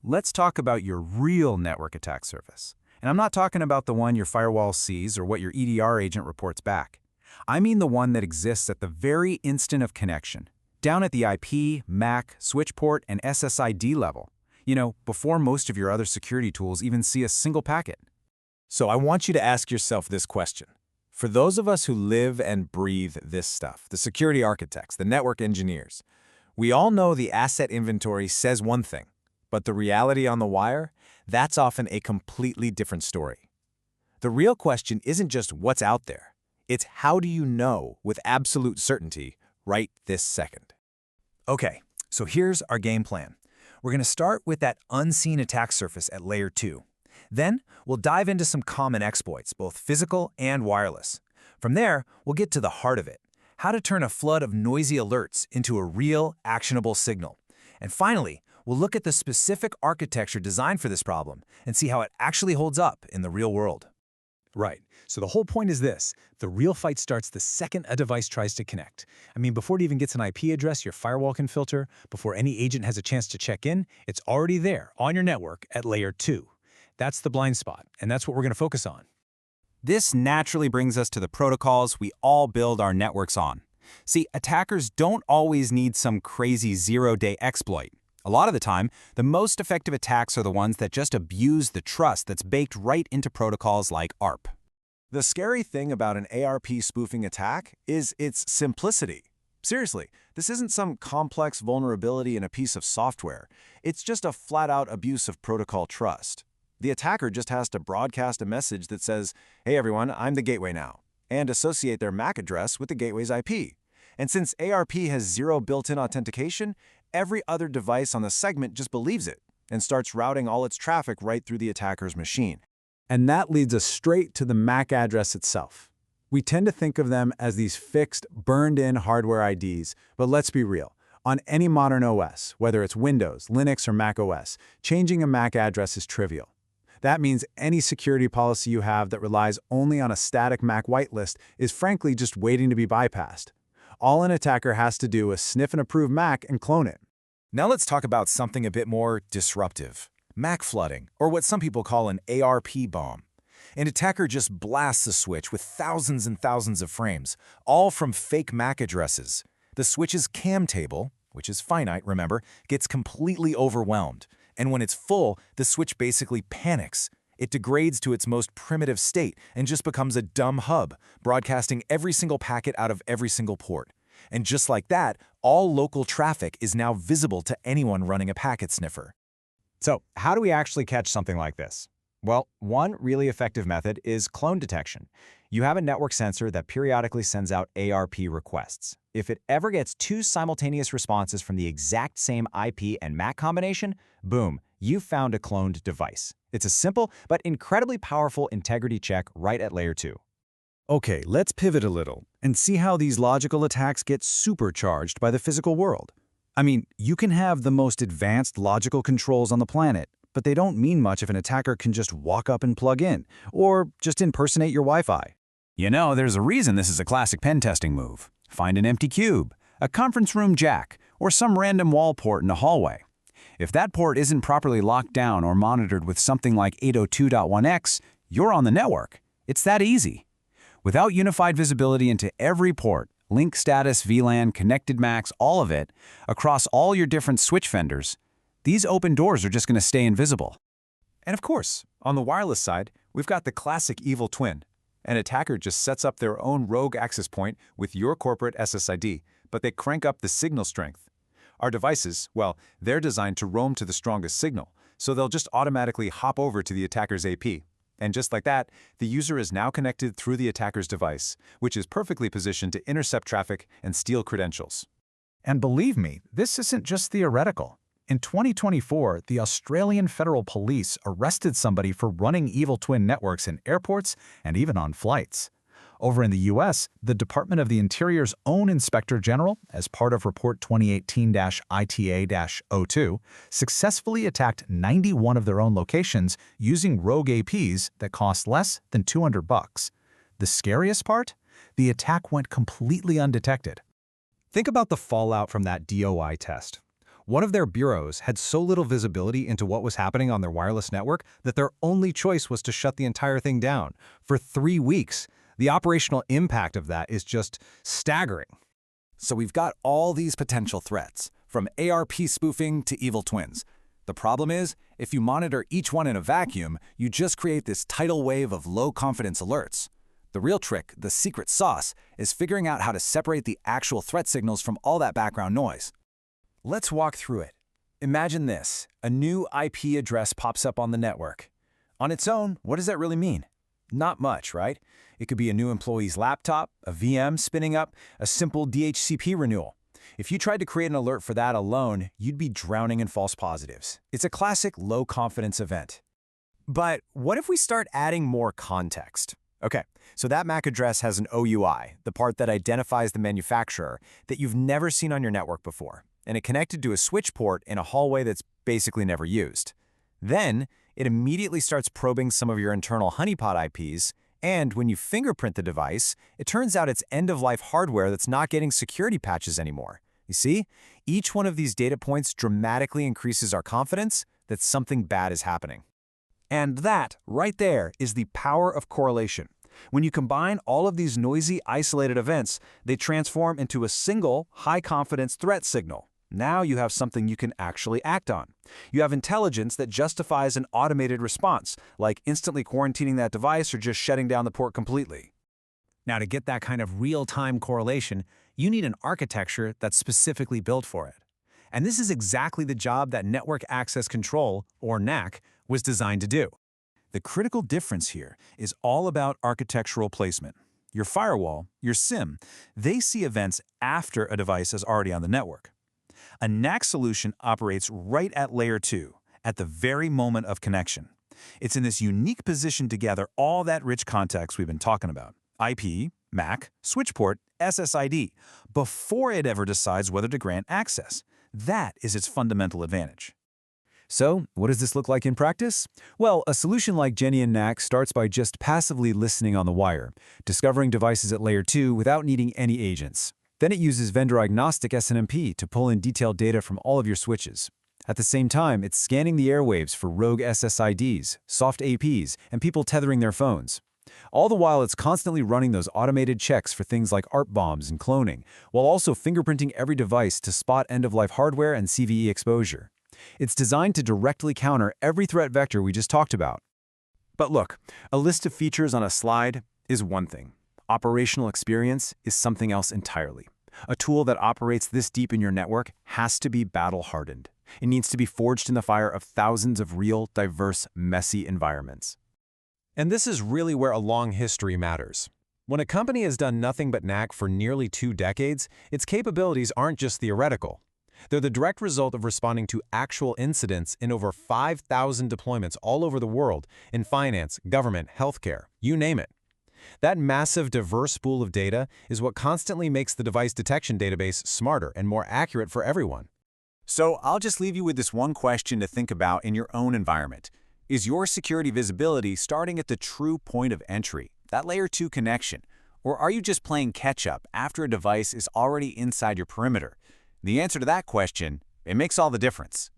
let's talk about your real network attack surface. And I'm not talking about the one your firewall sees or what your EDR agent reports back. I mean the one that exists at the very instant of connection, down at the IP, MAC, switch port, and SSID level. You know, before most of your other security tools even see a single packet. So I want you to ask yourself this question. For those of us who live and breathe this stuff, the security architects, the network engineers, we all know the asset inventory says one thing, but the reality on the wire, that's often a completely different story. The real question isn't just what's out there. It's how do you know with absolute certainty right this second? Okay, so here's our game plan. We're going to start with that unseen attack surface at Layer 2. Then, we'll dive into some common exploits, both physical and wireless. From there, we'll get to the heart of it, how to turn a flood of noisy alerts into a real, actionable signal. And finally, we'll look at the specific architecture designed for this problem and see how it actually holds up in the real world. Right. So the whole point is this. The real fight starts the second a device tries to connect. I mean, before it even gets an IP address your firewall can filter, before any agent has a chance to check in, it's already there on your network at Layer 2. That's the blind spot, and that's what we're going to focus on. This naturally brings us to the protocols we all build our networks on. See, attackers don't always need some crazy zero-day exploit. A lot of the time, the most effective attacks are the ones that just abuse the trust that's baked right into protocols like ARP. The scary thing about an ARP spoofing attack is its simplicity. Seriously, this isn't some complex vulnerability in a piece of software. It's just a flat-out abuse of protocol trust. The attacker just has to broadcast a message that says, "Hey everyone, I'm the gateway now," and associate their MAC address with the gateway's IP. And since ARP has zero built-in authentication, every other device on the segment just believes it and starts routing all its traffic right through the attacker's machine. And that leads us straight to the MAC address itself. We tend to think of them as these fixed, burned-in hardware IDs, but let's be real. On any modern OS, whether it's Windows, Linux, or Mac OS, changing a MAC address is trivial. That means any security policy you have that relies only on a static MAC whitelist is frankly just waiting to be bypassed. All an attacker has to do is sniff an approved MAC and clone it. Now let's talk about something a bit more disruptive. MAC flooding, or what some people call an ARP bomb. An attacker just blasts a switch with thousands and thousands of frames, all from fake MAC addresses. The switch's CAM table, which is finite, remember, gets completely overwhelmed. And when it's full, the switch basically panics. It degrades to its most primitive state and just becomes a dumb hub, broadcasting every single packet out of every single port. And just like that, all local traffic is now visible to anyone running a packet sniffer. So, how do we actually catch something like this? Well, one really effective method is clone detection. You have a network sensor that periodically sends out ARP requests. If it ever gets two simultaneous responses from the exact same IP and MAC combination, boom, you've found a cloned device. It's a simple but incredibly powerful integrity check right at Layer 2. Okay, let's pivot a little and see how these logical attacks get supercharged by the physical world. I mean, you can have the most advanced logical controls on the planet, but they don't mean much if an attacker can just walk up and plug in, or just impersonate your Wi-Fi. You know, there's a reason this is a classic pen testing move. Find an empty cube, a conference room jack, or some random wall port in a hallway. If that port isn't properly locked down or monitored with something like 802.1x, you're on the network. It's that easy. Without unified visibility into every port, link status, VLAN, connected MACs, all of it, across all your different switch vendors, these open doors are just going to stay invisible. And of course, on the wireless side, we've got the classic evil twin. An attacker just sets up their own rogue access point with your corporate SSID, but they crank up the signal strength. Our devices, well, they're designed to roam to the strongest signal, so they'll just automatically hop over to the attacker's AP. And just like that, the user is now connected through the attacker's device, which is perfectly positioned to intercept traffic and steal credentials. And believe me, this isn't just theoretical. In 2024, the Australian Federal Police arrested somebody for running evil twin networks in airports and even on flights. Over in the US, the Department of the Interior's own Inspector General, as part of Report 2018-ITA-02, successfully attacked 91 of their own locations using rogue APs that cost less than $200. The scariest part? The attack went completely undetected. Think about the fallout from that DOI test. One of their bureaus had so little visibility into what was happening on their wireless network that their only choice was to shut the entire thing down for 3 weeks. The operational impact of that is just staggering. So we've got all these potential threats, from ARP spoofing to evil twins. The problem is, if you monitor each one in a vacuum, you just create this tidal wave of low-confidence alerts. The real trick, the secret sauce, is figuring out how to separate the actual threat signals from all that background noise. Let's walk through it. Imagine this. A new IP address pops up on the network. On its own, what does that really mean? Not much, right? It could be a new employee's laptop, a VM spinning up, a simple DHCP renewal. If you tried to create an alert for that alone, you'd be drowning in false positives. It's a classic low-confidence event. But what if we start adding more context? Okay, so that MAC address has an OUI, the part that identifies the manufacturer, that you've never seen on your network before, and it connected to a switch port in a hallway that's basically never used. Then, it immediately starts probing some of your internal honeypot IPs, and when you fingerprint the device, it turns out it's end-of-life hardware that's not getting security patches anymore. You see, each one of these data points dramatically increases our confidence that something bad is happening. And that, right there, is the power of correlation. When you combine all of these noisy, isolated events, they transform into a single, high-confidence threat signal. Now you have something you can actually act on. You have intelligence that justifies an automated response, like instantly quarantining that device or just shutting down the port completely. Now, to get that kind of real-time correlation, you need an architecture that's specifically built for it. And this is exactly the job that Network Access Control, or NAC, was designed to do. The critical difference here is all about architectural placement. Your firewall, your SIM, they see events after a device is already on the network. A NAC solution operates right at layer 2, at the very moment of connection. It's in this unique position to gather all that rich context we've been talking about. IP, MAC, switch port, SSID, before it ever decides whether to grant access. That is its fundamental advantage. So, what does this look like in practice? Well, a solution like Genian NAC starts by just passively listening on the wire, discovering devices at layer 2 without needing any agents. Then it uses vendor-agnostic SNMP to pull in detailed data from all of your switches. At the same time, it's scanning the airwaves for rogue SSIDs, soft APs, and people tethering their phones. All the while, it's constantly running those automated checks for things like ARP bombs and cloning, while also fingerprinting every device to spot end-of-life hardware and CVE exposure. It's designed to directly counter every threat vector we just talked about. But look, a list of features on a slide is one thing. Operational experience is something else entirely. A tool that operates this deep in your network has to be battle-hardened. It needs to be forged in the fire of thousands of real, diverse, messy environments. And this is really where a long history matters. When a company has done nothing but NAC for nearly 2 decades, its capabilities aren't just theoretical. They're the direct result of responding to actual incidents in over 5,000 deployments all over the world in finance, government, healthcare, you name it. That massive, diverse pool of data is what constantly makes the device detection database smarter and more accurate for everyone. So I'll just leave you with this one question to think about in your own environment. Is your security visibility starting at the true point of entry, that layer 2 connection? Or are you just playing catch-up after a device is already inside your perimeter? The answer to that question, it makes all the difference.